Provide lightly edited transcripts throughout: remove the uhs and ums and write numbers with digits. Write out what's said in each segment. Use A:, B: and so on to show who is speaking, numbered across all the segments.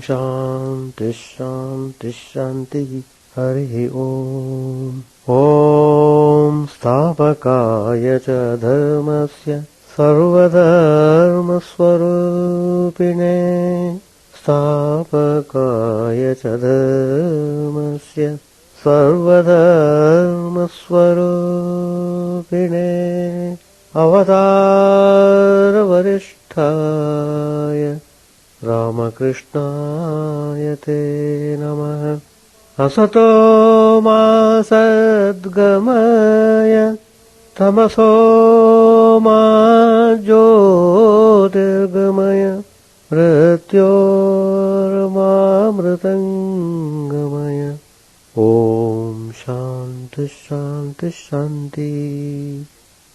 A: Shanti Shanti Shanti Hari Om. Om Sthavakaya Cha Dharmasya Sarvadharma Swarupine Sthavakaya Cha Dharmasya Sarvadharma Swarupine Avatara Varishtaya Ramakrishna Te Namaha Asato Ma Sadgamaya Tamaso Ma Jyotirgamaya Mrityorma Mritangamaya. Om Shanti Shanti Shanti.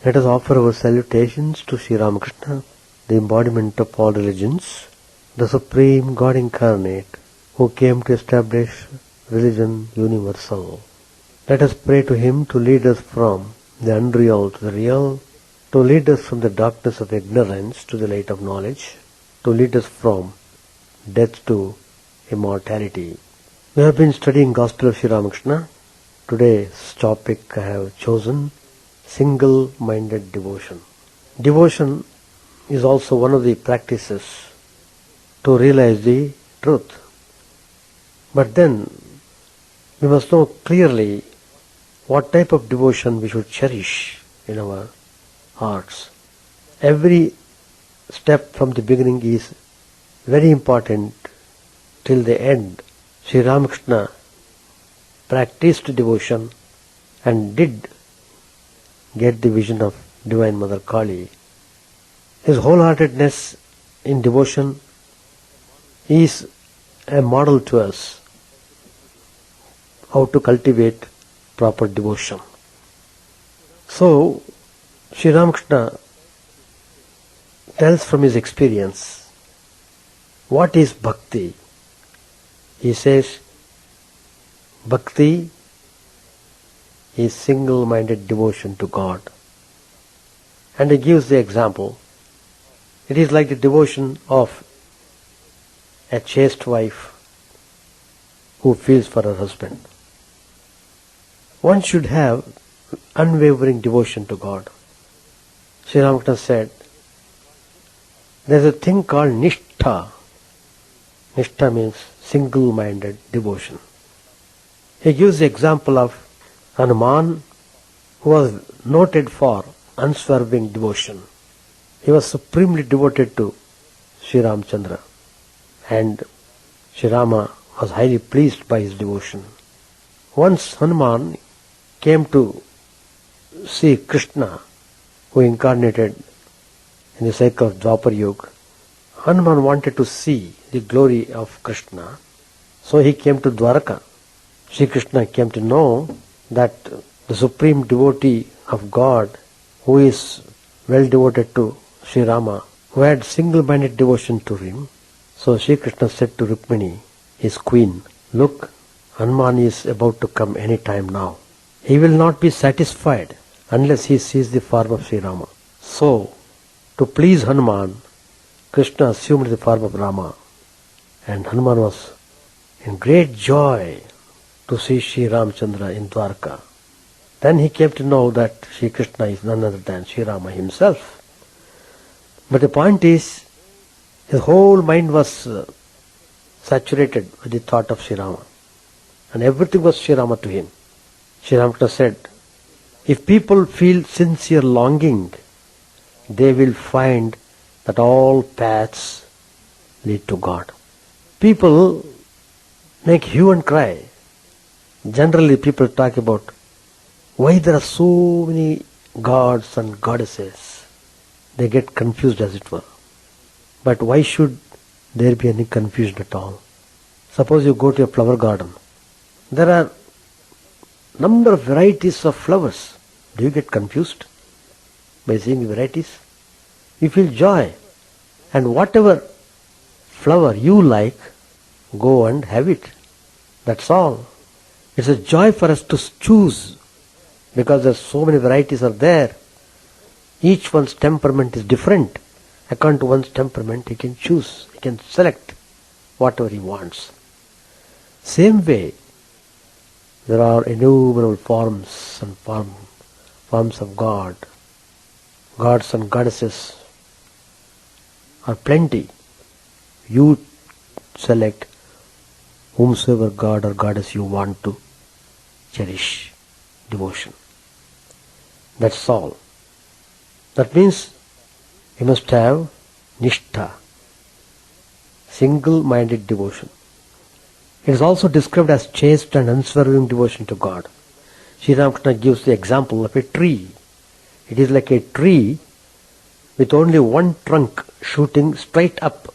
A: Let us offer our salutations to Sri Ramakrishna, the embodiment of all religions, the Supreme God Incarnate, who came to establish religion universal. Let us pray to Him to lead us from the unreal to the real, to lead us from the darkness of ignorance to the light of knowledge, to lead us from death to immortality. We have been studying Gospel of Sri Ramakrishna. Today's topic I have chosen, single-minded devotion. Devotion is also one of the practices to realize the truth. But then we must know clearly what type of devotion we should cherish in our hearts. Every step from the beginning is very important till the end. Sri Ramakrishna practiced devotion and did get the vision of Divine Mother Kali. His wholeheartedness in devotion is a model to us how to cultivate proper devotion. So, Sri Ramakrishna tells from his experience what is bhakti. He says, bhakti is single-minded devotion to God. And he gives the example. It is like the devotion of a chaste wife who feels for her husband. One should have unwavering devotion to God. Sri Ramakrishna said, there is a thing called nishtha. Nishtha means single-minded devotion. He gives the example of Hanuman, who was noted for unswerving devotion. He was supremely devoted to Sri Ramchandra, and Sri Rama was highly pleased by his devotion. Once Hanuman came to see Krishna, who incarnated in the cycle of Dwapar Yuga. Hanuman wanted to see the glory of Krishna, so he came to Dwaraka. Sri Krishna came to know that the supreme devotee of God, who is well devoted to Sri Rama, who had single-minded devotion to him. So Sri Krishna said to Rukmini, his queen, look, Hanuman is about to come any time now. He will not be satisfied unless he sees the form of Sri Rama. So, to please Hanuman, Krishna assumed the form of Rama, and Hanuman was in great joy to see Sri Ramchandra in Dwarka. Then he came to know that Sri Krishna is none other than Sri Rama himself. But the point is, his whole mind was saturated with the thought of Sri Rama, and everything was Sri Rama to him. Sri Ramakrishna said, if people feel sincere longing, they will find that all paths lead to God. People make hue and cry. Generally people talk about why there are so many gods and goddesses. They get confused, as it were. But why should there be any confusion at all? Suppose you go to a flower garden. There are number of varieties of flowers. Do you get confused by seeing the varieties? You feel joy. And whatever flower you like, go and have it. That's all. It's a joy for us to choose, because there's so many varieties are there. Each one's temperament is different. According to one's temperament, he can choose, he can select. whatever he wants. Same way, there are innumerable forms of God. Gods and goddesses are plenty. You select whomsoever god or goddess you want to cherish devotion. That's all. That means you must have nishtha, single-minded devotion. It is also described as chaste and unswerving devotion to God. Sri Ramakrishna gives the example of a tree. It is like a tree with only one trunk shooting straight up.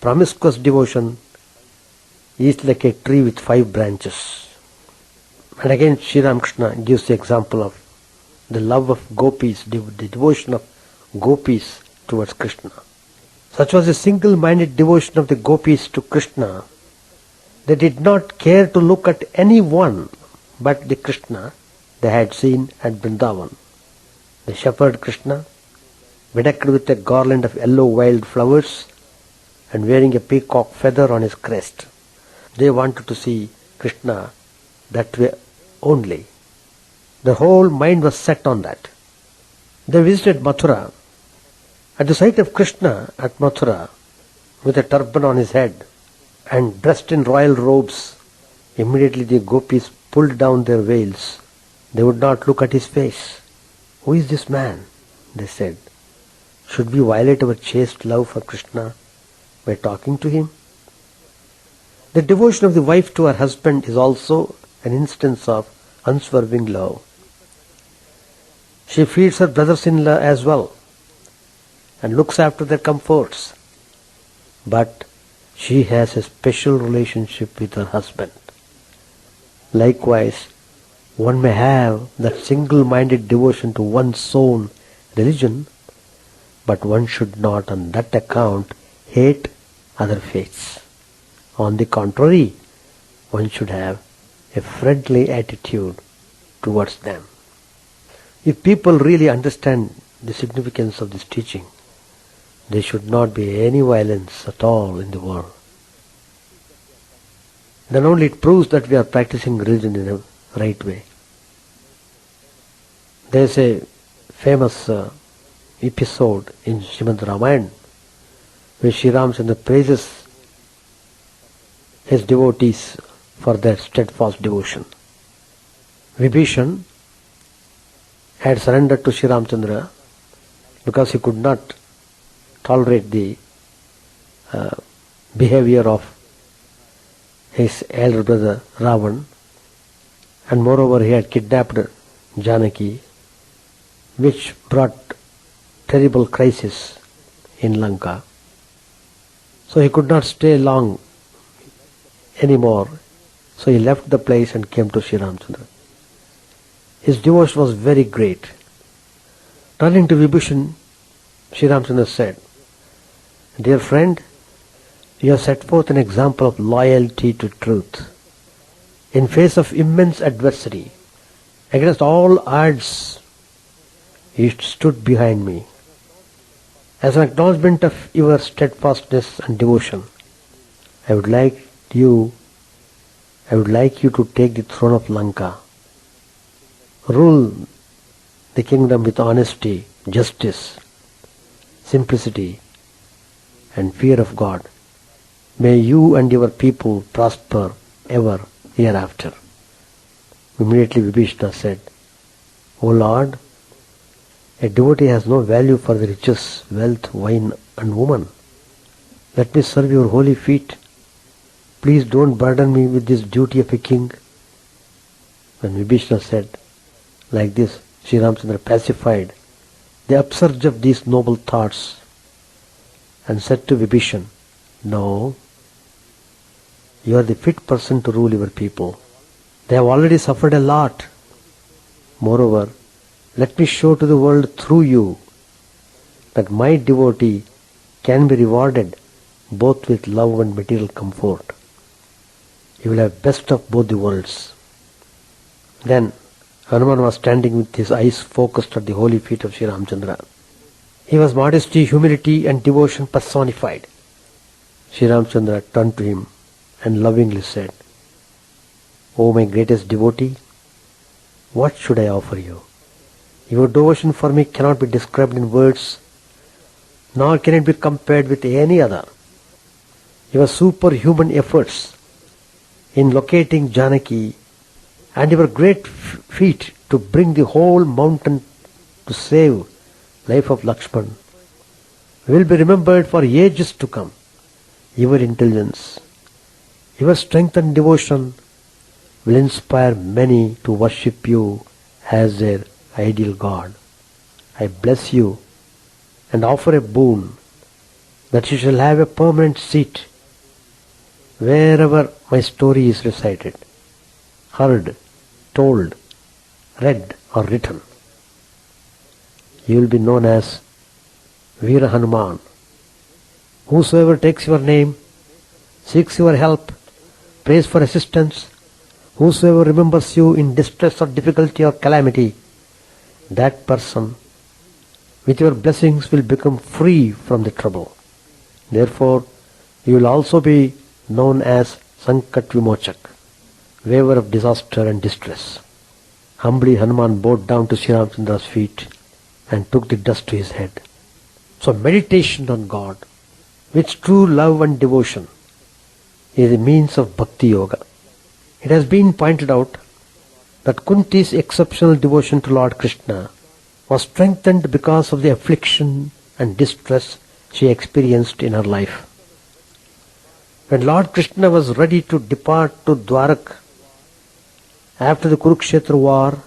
A: Promiscuous devotion is like a tree with 5 branches. And again Sri Ramakrishna gives the example of the love of gopis, the devotion of gopis towards Krishna. Such was the single-minded devotion of the gopis to Krishna. They did not care to look at anyone but the Krishna they had seen at Vrindavan. The shepherd Krishna, bedecked with a garland of yellow wild flowers and wearing a peacock feather on his crest. They wanted to see Krishna that way only. The whole mind was set on that. They visited Mathura. At the sight of Krishna at Mathura, with a turban on his head and dressed in royal robes, immediately the gopis pulled down their veils. They would not look at his face. Who is this man? They said. Should we violate our chaste love for Krishna by talking to him? The devotion of the wife to her husband is also an instance of unswerving love. She feeds her brothers-in-law as well and looks after their comforts. But she has a special relationship with her husband. Likewise, one may have that single-minded devotion to one's own religion, but one should not on that account hate other faiths. On the contrary, one should have a friendly attitude towards them. If people really understand the significance of this teaching, there should not be any violence at all in the world. Then only it proves that we are practicing religion in a right way. There is a famous episode in Srimad Ramayana where Sri Ramchandra praises his devotees for their steadfast devotion. Vibhishan had surrendered to Sri Ramchandra because he could not tolerate the behavior of his elder brother Ravan, and moreover he had kidnapped Janaki, which brought terrible crisis in Lanka. So he could not stay long anymore, so he left the place and came to Sri Ramchandra. His devotion was very great. Turning to Vibhishan, Sri Ramchandra said, "Dear friend, you have set forth an example of loyalty to truth. In face of immense adversity, against all odds, you stood behind me. As an acknowledgement of your steadfastness and devotion, I would like you to take the throne of Lanka. Rule the kingdom with honesty, justice, simplicity, and fear of God. May you and your people prosper ever hereafter." Immediately Vibhishana said, "O Lord, a devotee has no value for the riches, wealth, wine and woman. Let me serve your holy feet. Please don't burden me with this duty of a king." When Vibhishana said like this, Sri Ramchandra pacified the upsurge of these noble thoughts and said to Vibhishan, "No, you are the fit person to rule your people. They have already suffered a lot. Moreover, let me show to the world through you that my devotee can be rewarded both with love and material comfort. You will have best of both the worlds." Then Hanuman was standing with his eyes focused at the holy feet of Sri Ramchandra. He was modesty, humility and devotion personified. Sri Ramchandra turned to him and lovingly said, "O my greatest devotee, what should I offer you? Your devotion for me cannot be described in words, nor can it be compared with any other. Your superhuman efforts in locating Janaki and your great feat to bring the whole mountain to save life of Lakshman will be remembered for ages to come. Your intelligence, your strength and devotion will inspire many to worship you as their ideal God. I bless you and offer a boon that you shall have a permanent seat wherever my story is recited, heard, told, read or written. You will be known as Veera Hanuman. Whosoever takes your name, seeks your help, prays for assistance, whosoever remembers you in distress or difficulty or calamity, that person with your blessings will become free from the trouble. Therefore, you will also be known as Sankat Vimochak, waver of disaster and distress." Humbly Hanuman bowed down to Sri Ramchandra's feet and took the dust to his head. So meditation on God with true love and devotion is a means of Bhakti Yoga. It has been pointed out that Kunti's exceptional devotion to Lord Krishna was strengthened because of the affliction and distress she experienced in her life. When Lord Krishna was ready to depart to Dwarak after the Kurukshetra war,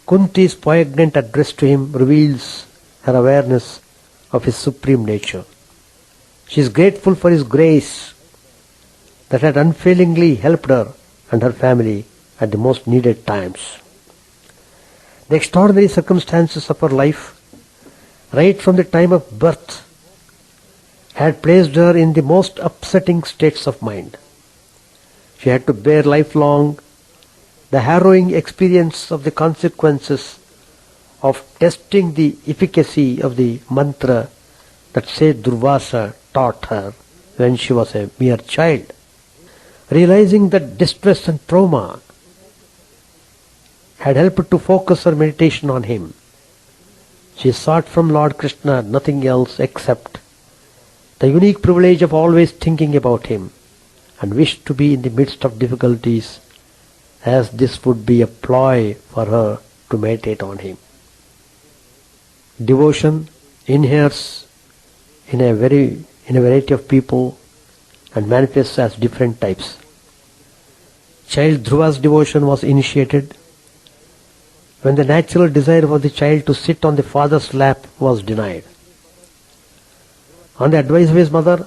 A: Kunti's poignant address to him reveals her awareness of his supreme nature. She is grateful for his grace that had unfailingly helped her and her family at the most needed times. The extraordinary circumstances of her life, right from the time of birth, had placed her in the most upsetting states of mind. She had to bear lifelong the harrowing experience of the consequences of testing the efficacy of the mantra that Seth Durvasa taught her when she was a mere child. Realizing that distress and trauma had helped to focus her meditation on him, she sought from Lord Krishna nothing else except the unique privilege of always thinking about him, and wished to be in the midst of difficulties, as this would be a ploy for her to meditate on him. Devotion inheres in a variety of people and manifests as different types. Child Dhruva's devotion was initiated when the natural desire for the child to sit on the father's lap was denied. On the advice of his mother,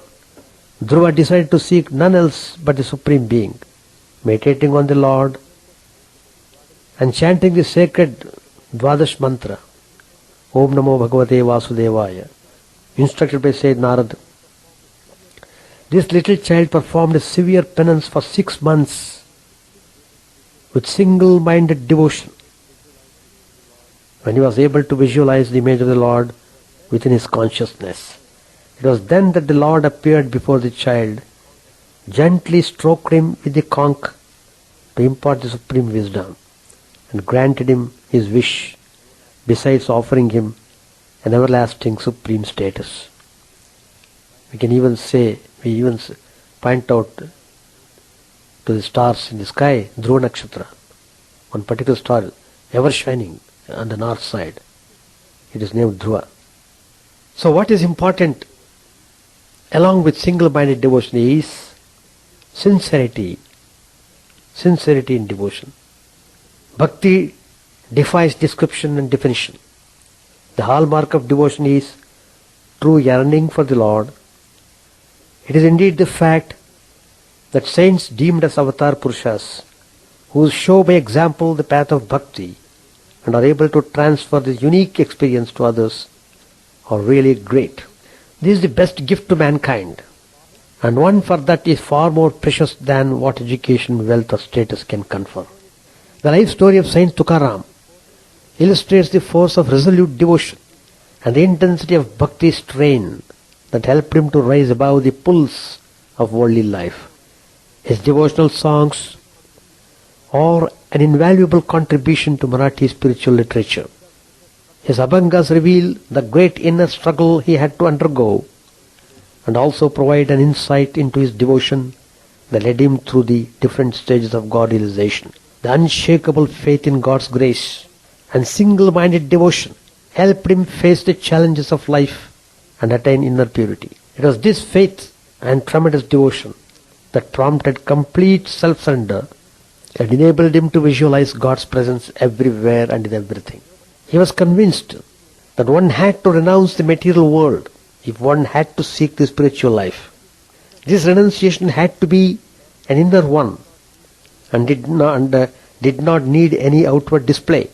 A: Dhruva decided to seek none else but the Supreme Being, meditating on the Lord and chanting the sacred Dwadash mantra, Om Namo Bhagavate Vasudevaya, instructed by Sayyid Narad. This little child performed a severe penance for 6 months with single-minded devotion. When he was able to visualize the image of the Lord within his consciousness, it was then that the Lord appeared before the child, gently stroked him with the conch to impart the supreme wisdom, and granted him his wish, besides offering him an everlasting supreme status. We even point out to the stars in the sky, Dhruva Nakshatra, one particular star ever shining on the north side. It is named Dhruva. So what is important along with single-minded devotion is sincerity. Sincerity in devotion. Bhakti defies description and definition. The hallmark of devotion is true yearning for the Lord. It is indeed the fact that saints deemed as avatar purushas, who show by example the path of bhakti and are able to transfer this unique experience to others, are really great. This is the best gift to mankind, and one for that is far more precious than what education, wealth or status can confer. The life story of Saint Tukaram illustrates the force of resolute devotion and the intensity of bhakti strain that helped him to rise above the pulse of worldly life. His devotional songs are an invaluable contribution to Marathi spiritual literature. His abhangas reveal the great inner struggle he had to undergo and also provide an insight into his devotion that led him through the different stages of God realization. The unshakable faith in God's grace and single-minded devotion helped him face the challenges of life and attain inner purity. It was this faith and tremendous devotion that prompted complete self-surrender and enabled him to visualize God's presence everywhere and in everything. He was convinced that one had to renounce the material world if one had to seek the spiritual life. This renunciation had to be an inner one and did not need any outward display.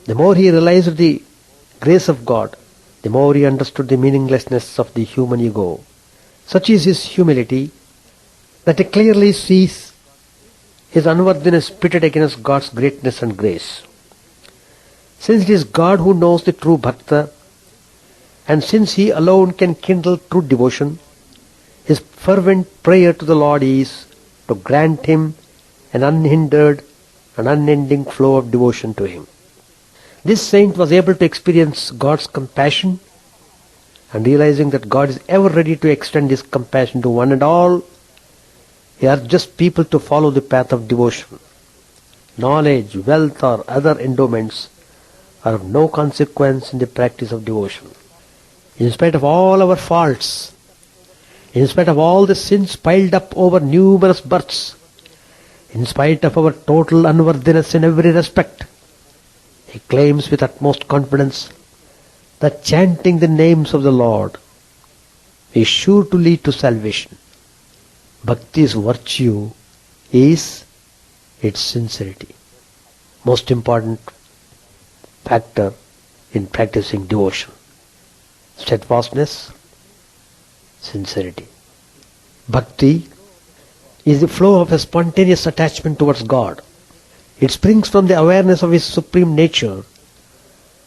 A: The more he realized the grace of God, the more he understood the meaninglessness of the human ego. Such is his humility that he clearly sees his unworthiness pitted against God's greatness and grace. Since it is God who knows the true bhakta, and since he alone can kindle true devotion, his fervent prayer to the Lord is to grant him an unhindered and unending flow of devotion to him. This saint was able to experience God's compassion, and realizing that God is ever ready to extend his compassion to one and all, he urges people to follow the path of devotion. Knowledge, wealth, or other endowments are of no consequence in the practice of devotion. In spite of all our faults, in spite of all the sins piled up over numerous births, in spite of our total unworthiness in every respect, he claims with utmost confidence that chanting the names of the Lord is sure to lead to salvation. Bhakti's virtue is its sincerity. Most important factor in practicing devotion. Steadfastness, sincerity. Bhakti is the flow of a spontaneous attachment towards God. It springs from the awareness of His supreme nature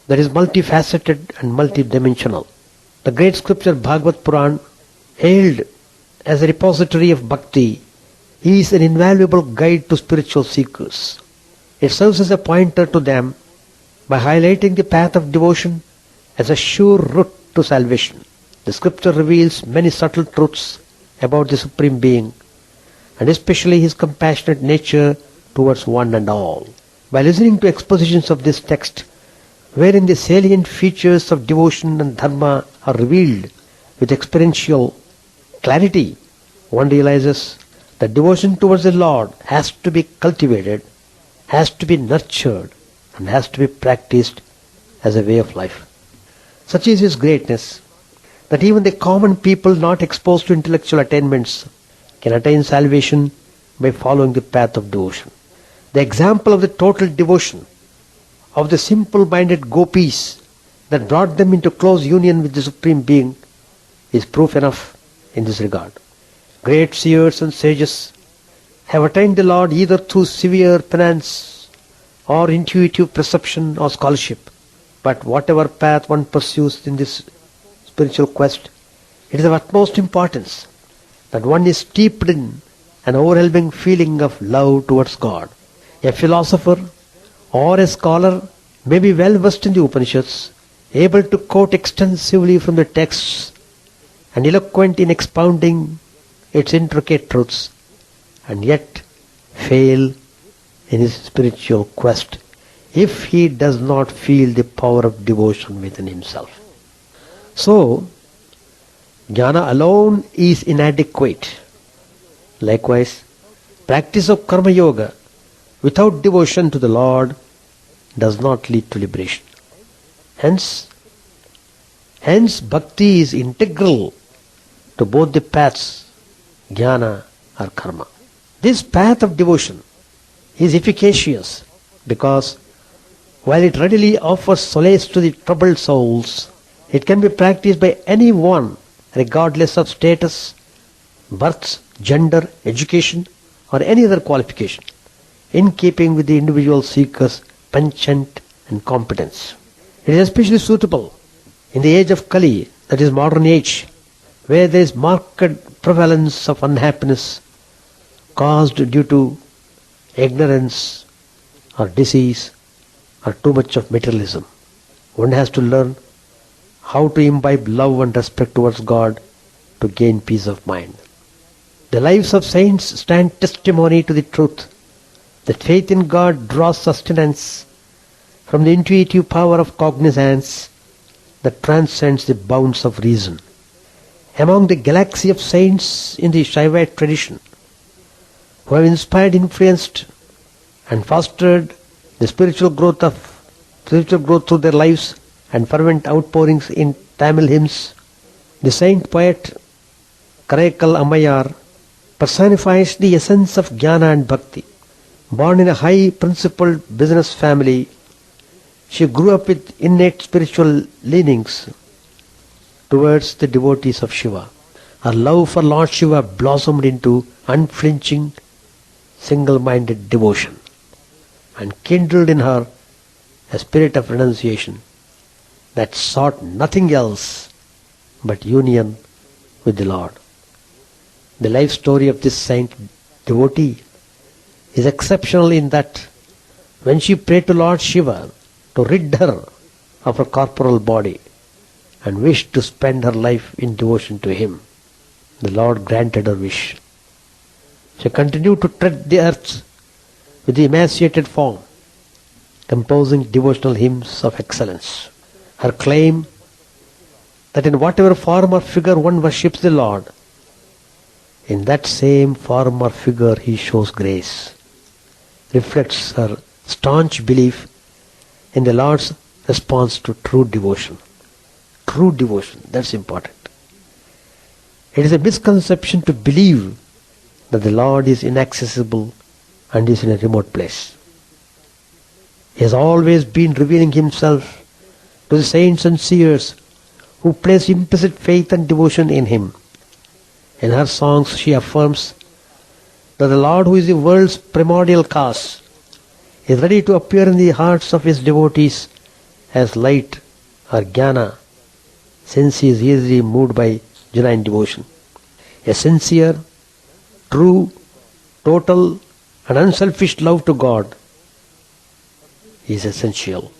A: that is multifaceted and multidimensional. The great scripture Bhagavad Puran, hailed as a repository of bhakti, is an invaluable guide to spiritual seekers. It serves as a pointer to them by highlighting the path of devotion as a sure route to salvation. The scripture reveals many subtle truths about the Supreme Being, and especially His compassionate nature towards one and all. By listening to expositions of this text, wherein the salient features of devotion and dharma are revealed with experiential clarity, one realizes that devotion towards the Lord has to be cultivated, has to be nurtured, and has to be practiced as a way of life. Such is His greatness that even the common people not exposed to intellectual attainments can attain salvation by following the path of devotion. The example of the total devotion of the simple-minded gopis that brought them into close union with the Supreme Being is proof enough in this regard. Great seers and sages have attained the Lord either through severe penance or intuitive perception or scholarship. But whatever path one pursues in this spiritual quest, it is of utmost importance that one is steeped in an overwhelming feeling of love towards God. A philosopher or a scholar may be well versed in the Upanishads, able to quote extensively from the texts and eloquent in expounding its intricate truths, and yet fail in his spiritual quest if he does not feel the power of devotion within himself. So, jnana alone is inadequate. Likewise, practice of karma yoga without devotion to the Lord does not lead to liberation. Hence, bhakti is integral to both the paths, jnana or karma. This path of devotion is efficacious because while it readily offers solace to the troubled souls, it can be practiced by anyone regardless of status, birth, gender, education or any other qualification, in keeping with the individual seeker's penchant and competence. It is especially suitable in the age of Kali, that is modern age, where there is marked prevalence of unhappiness caused due to ignorance or disease or too much of materialism. One has to learn how to imbibe love and respect towards God to gain peace of mind. The lives of saints stand testimony to the truth that faith in God draws sustenance from the intuitive power of cognizance that transcends the bounds of reason. Among the galaxy of saints in the Shaivite tradition, who have inspired, influenced, and fostered the spiritual growth through their lives and fervent outpourings in Tamil hymns, the saint poet Karaikal Ammayar personifies the essence of jnana and bhakti. Born in a high-principled business family, she grew up with innate spiritual leanings towards the devotees of Shiva. Her love for Lord Shiva blossomed into unflinching, single-minded devotion and kindled in her a spirit of renunciation that sought nothing else but union with the Lord. The life story of this saint devotee is exceptional in that when she prayed to Lord Shiva to rid her of her corporal body and wished to spend her life in devotion to him, the Lord granted her wish. She continued to tread the earth with the emaciated form, composing devotional hymns of excellence. Her claim that in whatever form or figure one worships the Lord, in that same form or figure he shows grace, reflects her staunch belief in the Lord's response to true devotion. True devotion, that's important. It is a misconception to believe that the Lord is inaccessible and is in a remote place. He has always been revealing himself to the saints and seers who place implicit faith and devotion in him. In her songs she affirms that the Lord, who is the world's primordial cause, is ready to appear in the hearts of his devotees as light or jnana, since he is easily moved by genuine devotion. A sincere, true, total and unselfish love to God is essential.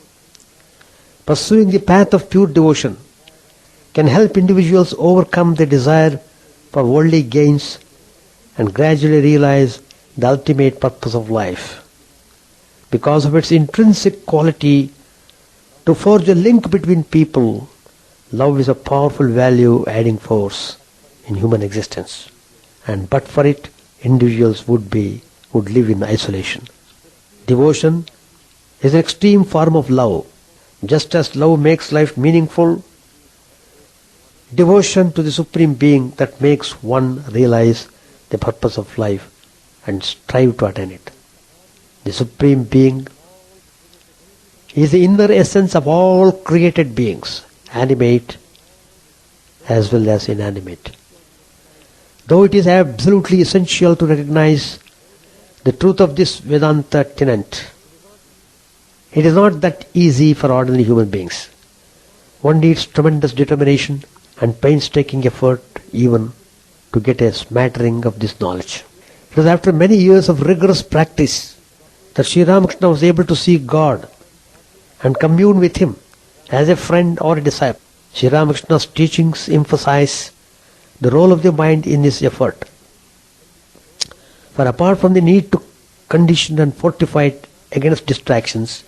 A: Pursuing the path of pure devotion can help individuals overcome the desire for worldly gains and gradually realize the ultimate purpose of life. Because of its intrinsic quality to forge a link between people, love is a powerful value-adding force in human existence, and but for it, individuals would live in isolation. Devotion is an extreme form of love. Just as love makes life meaningful, devotion to the Supreme Being that makes one realize the purpose of life and strive to attain it. The Supreme Being is the inner essence of all created beings, animate as well as inanimate. Though it is absolutely essential to recognize the truth of this Vedanta tenet, it is not that easy for ordinary human beings. One needs tremendous determination and painstaking effort even to get a smattering of this knowledge. It was after many years of rigorous practice that Sri Ramakrishna was able to see God and commune with him as a friend or a disciple. Sri Ramakrishna's teachings emphasize the role of the mind in this effort. For apart from the need to condition and fortify it against distractions,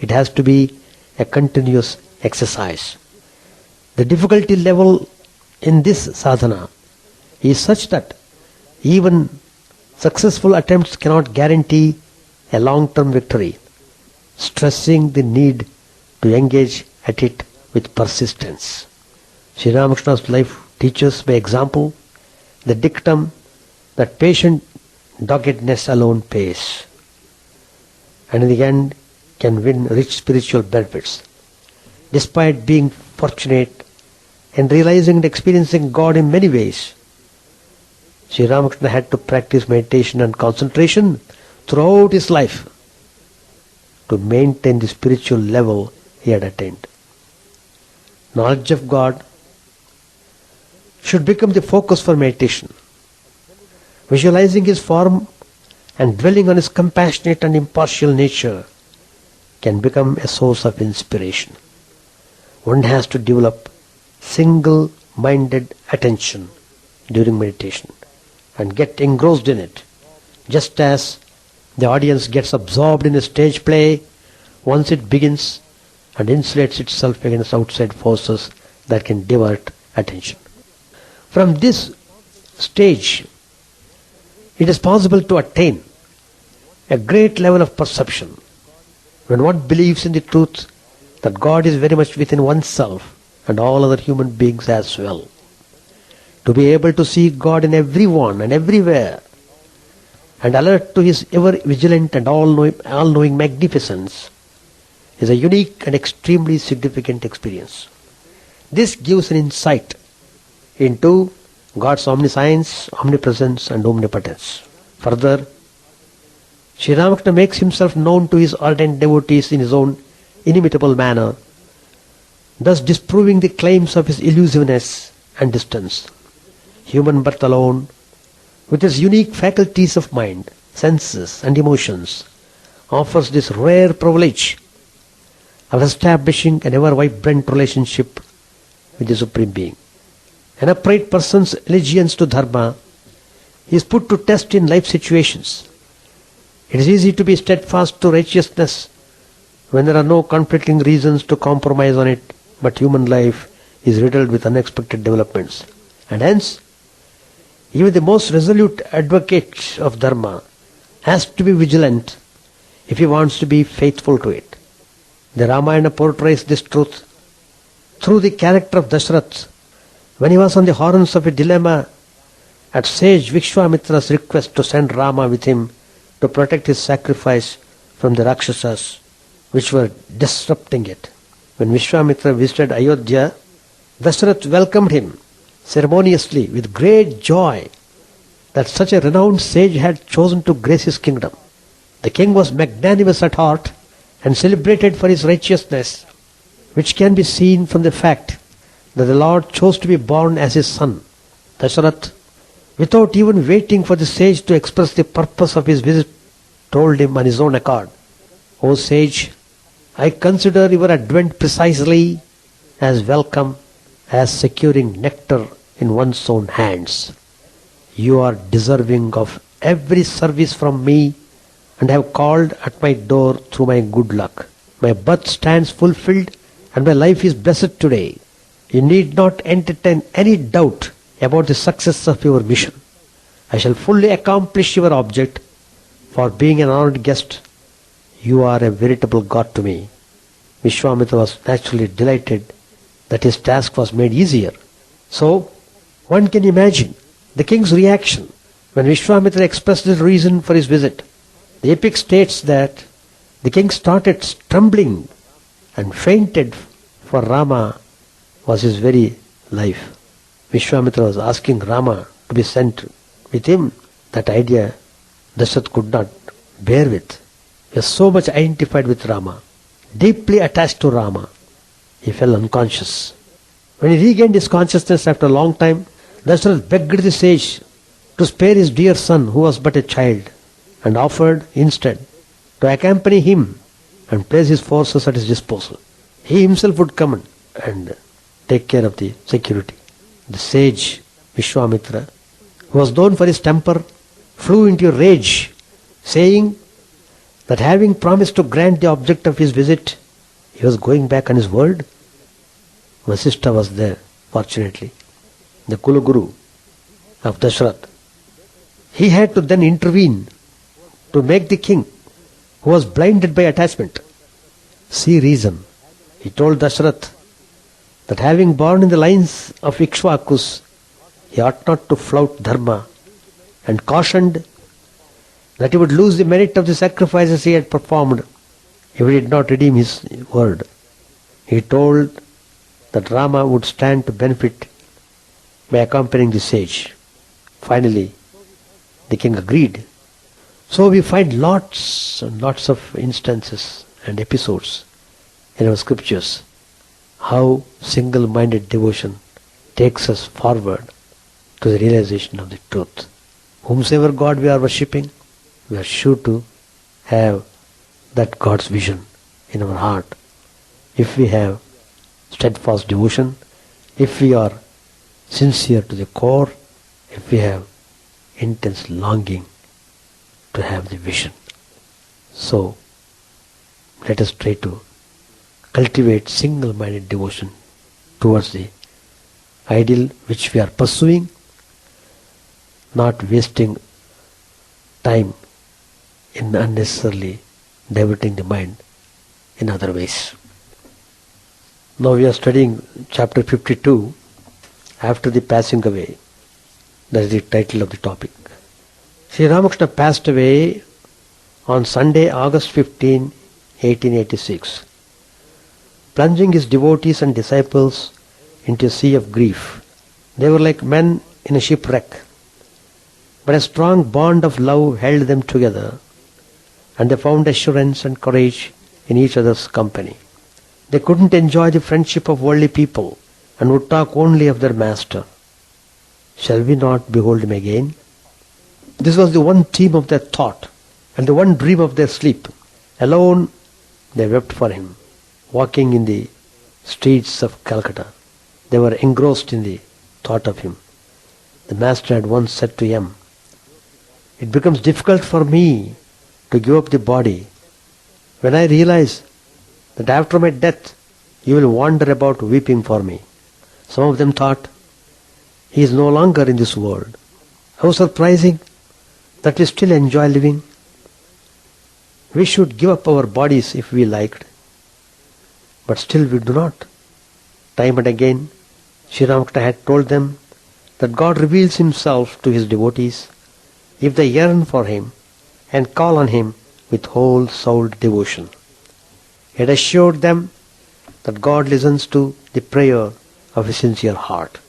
A: it has to be a continuous exercise. The difficulty level in this sadhana is such that even successful attempts cannot guarantee a long-term victory, stressing the need to engage at it with persistence. Sri Ramakrishna's life teaches by example the dictum that patient doggedness alone pays, and in the end can win rich spiritual benefits. Despite being fortunate in realizing and experiencing God in many ways, Sri Ramakrishna had to practice meditation and concentration throughout his life to maintain the spiritual level he had attained. Knowledge of God should become the focus for meditation. Visualizing his form and dwelling on his compassionate and impartial nature can become a source of inspiration. One has to develop single-minded attention during meditation and get engrossed in it, just as the audience gets absorbed in a stage play once it begins and insulates itself against outside forces that can divert attention. From this stage, it is possible to attain a great level of perception when one believes in the truth that God is very much within oneself and all other human beings as well. To be able to see God in everyone and everywhere and alert to his ever-vigilant and all-knowing magnificence is a unique and extremely significant experience. This gives an insight into God's omniscience, omnipresence and omnipotence. Further, Sri Ramakrishna makes himself known to his ardent devotees in his own inimitable manner, thus disproving the claims of his elusiveness and distance. Human birth alone, with its unique faculties of mind, senses and emotions, offers this rare privilege of establishing an ever-vibrant relationship with the Supreme Being. An upright person's allegiance to Dharma is put to test in life situations. It is easy to be steadfast to righteousness when there are no conflicting reasons to compromise on it, but human life is riddled with unexpected developments. And hence, even the most resolute advocate of Dharma has to be vigilant if he wants to be faithful to it. The Ramayana portrays this truth through the character of Dashrath when he was on the horns of a dilemma at sage Vishwamitra's request to send Rama with him to protect his sacrifice from the Rakshasas which were disrupting it. When Vishwamitra visited Ayodhya, Dashrath welcomed him ceremoniously with great joy that such a renowned sage had chosen to grace his kingdom. The king was magnanimous at heart and celebrated for his righteousness, which can be seen from the fact that the Lord chose to be born as his son. Dashrath, without even waiting for the sage to express the purpose of his visit, told him on his own accord, "O sage, I consider your advent precisely as welcome as securing nectar in one's own hands. You are deserving of every service from me and have called at my door through my good luck. My birth stands fulfilled and my life is blessed today. You need not entertain any doubt about the success of your mission. I shall fully accomplish your object. For being an honored guest, you are a veritable god to me." Vishwamitra was naturally delighted that his task was made easier. So, one can imagine the king's reaction when Vishwamitra expressed the reason for his visit. The epic states that the king started trembling and fainted, for Rama was his very life. Vishwamitra was asking Rama to be sent with him. That idea Dashrath could not bear with. He was so much identified with Rama, deeply attached to Rama. He fell unconscious. When he regained his consciousness after a long time, Dashrath begged the sage to spare his dear son who was but a child and offered instead to accompany him and place his forces at his disposal. He himself would come and take care of the security. The sage Vishwamitra, who was known for his temper, flew into a rage, saying that having promised to grant the object of his visit, he was going back on his word. Vasishtha was there, fortunately, the Kulaguru of Dashrath. He had to then intervene to make the king, who was blinded by attachment, see reason. He told Dashrath that having born in the lines of Ikshvakus, he ought not to flout dharma, and cautioned that he would lose the merit of the sacrifices he had performed if he did not redeem his word. He told that Rama would stand to benefit by accompanying the sage. Finally, the king agreed. So we find lots and lots of instances and episodes in our scriptures how single-minded devotion takes us forward to the realization of the truth. Whomsoever God we are worshipping, we are sure to have that God's vision in our heart. If we have steadfast devotion, if we are sincere to the core, if we have intense longing to have the vision. So, let us try to cultivate single-minded devotion towards the ideal which we are pursuing, not wasting time in unnecessarily diverting the mind in other ways. Now we are studying chapter 52, After the Passing Away. That is the title of the topic. Sri Ramakrishna passed away on Sunday, August 15, 1886, plunging his devotees and disciples into a sea of grief. They were like men in a shipwreck, but a strong bond of love held them together, and they found assurance and courage in each other's company. They couldn't enjoy the friendship of worldly people and would talk only of their master. Shall we not behold him again? This was the one theme of their thought and the one dream of their sleep. Alone they wept for him. Walking in the streets of Calcutta, they were engrossed in the thought of him. The master had once said to them, "It becomes difficult for me to give up the body when I realize that after my death you will wander about weeping for me." Some of them thought, "He is no longer in this world. How surprising that we still enjoy living. We should give up our bodies if we liked, but still we do not." Time and again, Sri Ramakrishna had told them that God reveals himself to his devotees if they yearn for him and call on him with whole-souled devotion. He had assured them that God listens to the prayer of a sincere heart.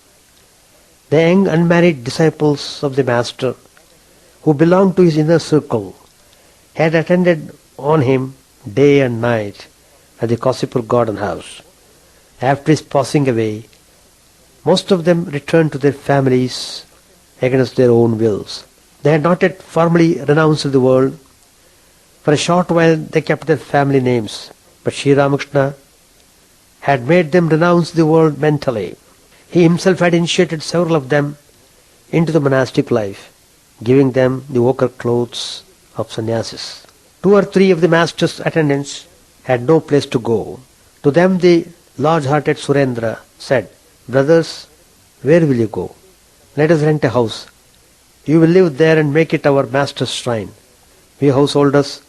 A: The young unmarried disciples of the Master, who belonged to his inner circle, had attended on him day and night at the Kasipur garden house. After his passing away, most of them returned to their families against their own wills. They had not yet formally renounced the world. For a short while they kept their family names, but Sri Ramakrishna had made them renounce the world mentally. He himself had initiated several of them into the monastic life, giving them the ochre clothes of sannyasis. 2 or 3 of the master's attendants had no place to go. To them the large-hearted Surendra said, "Brothers, where will you go? Let us rent a house. You will live there and make it our master's shrine. We householders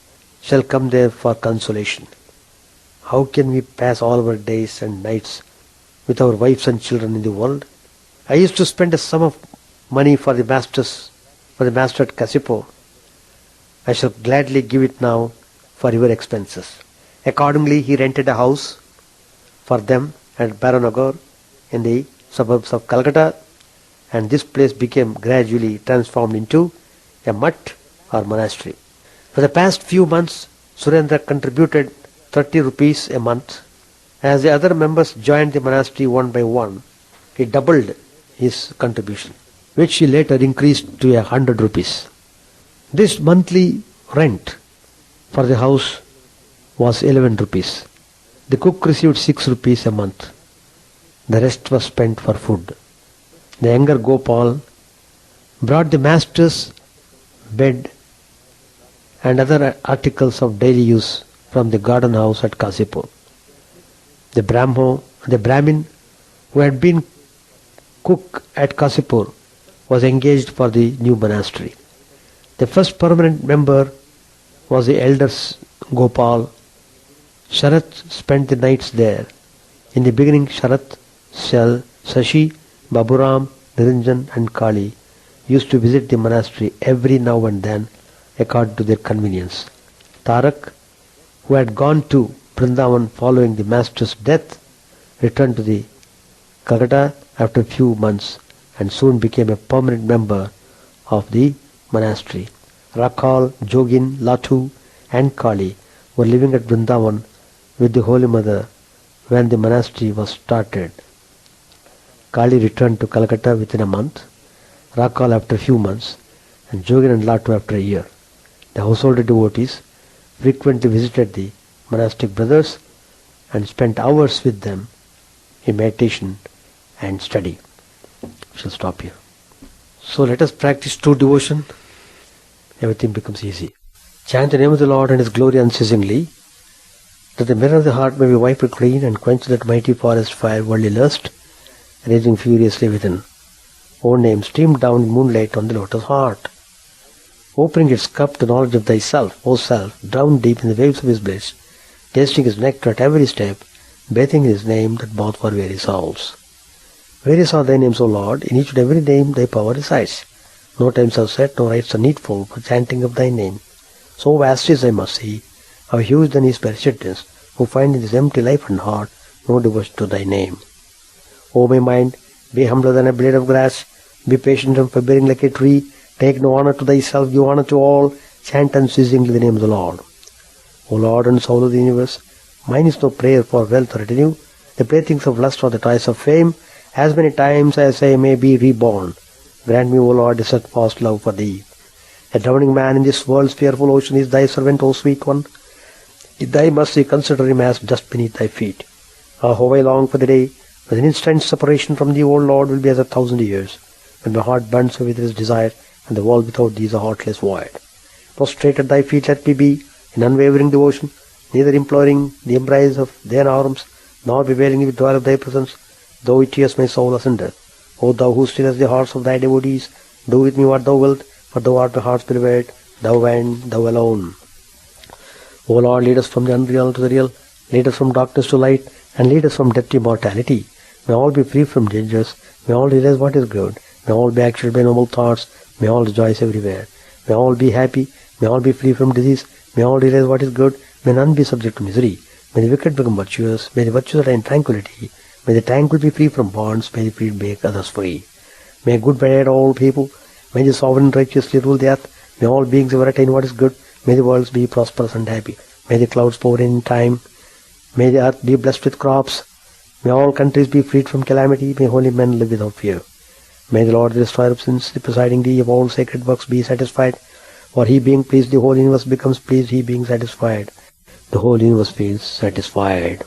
A: shall come there for consolation. How can we pass all our days and nights with our wives and children in the world? I used to spend a sum of money for the master at Kasipur. I shall gladly give it now for your expenses." Accordingly, he rented a house for them at Baranagar in the suburbs of Calcutta, and this place became gradually transformed into a mutt or monastery. For the past few months, Surendra contributed 30 rupees a month. As the other members joined the monastery one by one, he doubled his contribution, which he later increased to 100 rupees. This monthly rent for the house was 11 rupees. The cook received 6 rupees a month. The rest was spent for food. The younger Gopal brought the master's bed and other articles of daily use from the garden house at Kasipur. The Brahmin who had been cook at Kasipur was engaged for the new monastery. The first permanent member was the elder Gopal. Sharat spent the nights there. In the beginning, Sharat, Sashi, Baburam, Niranjan and Kali used to visit the monastery every now and then according to their convenience. Tarak, who had gone to Vrindavan following the master's death, returned to the Calcutta after a few months and soon became a permanent member of the monastery. Rakhal, Jogin, Latu and Kali were living at Vrindavan with the Holy Mother when the monastery was started. Kali returned to Calcutta within a month. Rakal after a few months, and Jogin and Latu after a year. The household devotees frequently visited the monastic brothers and spent hours with them in meditation and study. We shall stop here. So let us practice true devotion. Everything becomes easy. Chant the name of the Lord and His glory unceasingly, that the mirror of the heart may be wiped clean and quench that mighty forest fire, worldly lust, raging furiously within. O name streamed down in moonlight on the lotus heart, opening its cup to knowledge of thyself, O self, drowned deep in the waves of His bliss, tasting His nectar at every step, bathing in His name that both for weary souls. Various are thy names, O Lord, in each and every name thy power resides. No times are set, no rites are needful for chanting of thy name. So vast is thy mercy, how huge then is periscendence, who find in this empty life and heart no devotion to thy name. O my mind, be humbler than a blade of grass, be patient and forbearing like a tree, take no honor to thyself, give honor to all, chant unceasingly the name of the Lord. O Lord and soul of the universe, mine is no prayer for wealth or retinue, the playthings of lust or the toys of fame, as many times as I may be reborn. Grant me, O Lord, a steadfast love for thee. A drowning man in this world's fearful ocean is thy servant, O sweet one. In thy mercy consider him as dust beneath thy feet. Ah, how I long for the day when an instant's separation from thee, O Lord, will be as 1,000 years, when my heart burns with its desire, and the world without thee is a heartless void. Prostrate at thy feet let me be, in unwavering devotion, neither imploring the embrace of thine arms, nor bewailing the withdrawal of thy presence, though it tears my soul asunder. O thou who stillest the hearts of thy devotees, do with me what thou wilt, for thou art the heart's beloved, thou and thou alone. O Lord, lead us from the unreal to the real, lead us from darkness to light, and lead us from death to immortality. May all be free from dangers, may all realize what is good, may all be actuated by noble thoughts, may all rejoice everywhere. May all be happy, may all be free from disease, may all realize what is good, may none be subject to misery. May the wicked become virtuous, may the virtuous attain tranquility, may the tranquil be free from bonds, may the free make others free. May good benefit all people, may the sovereign righteously rule the earth, may all beings ever attain what is good, may the worlds be prosperous and happy, may the clouds pour in time, may the earth be blessed with crops, may all countries be freed from calamity, may holy men live without fear. May the Lord, the destroyer of sins, the presiding deity of all sacred works, be satisfied, for he being pleased, the whole universe becomes pleased, he being satisfied, the whole universe feels satisfied.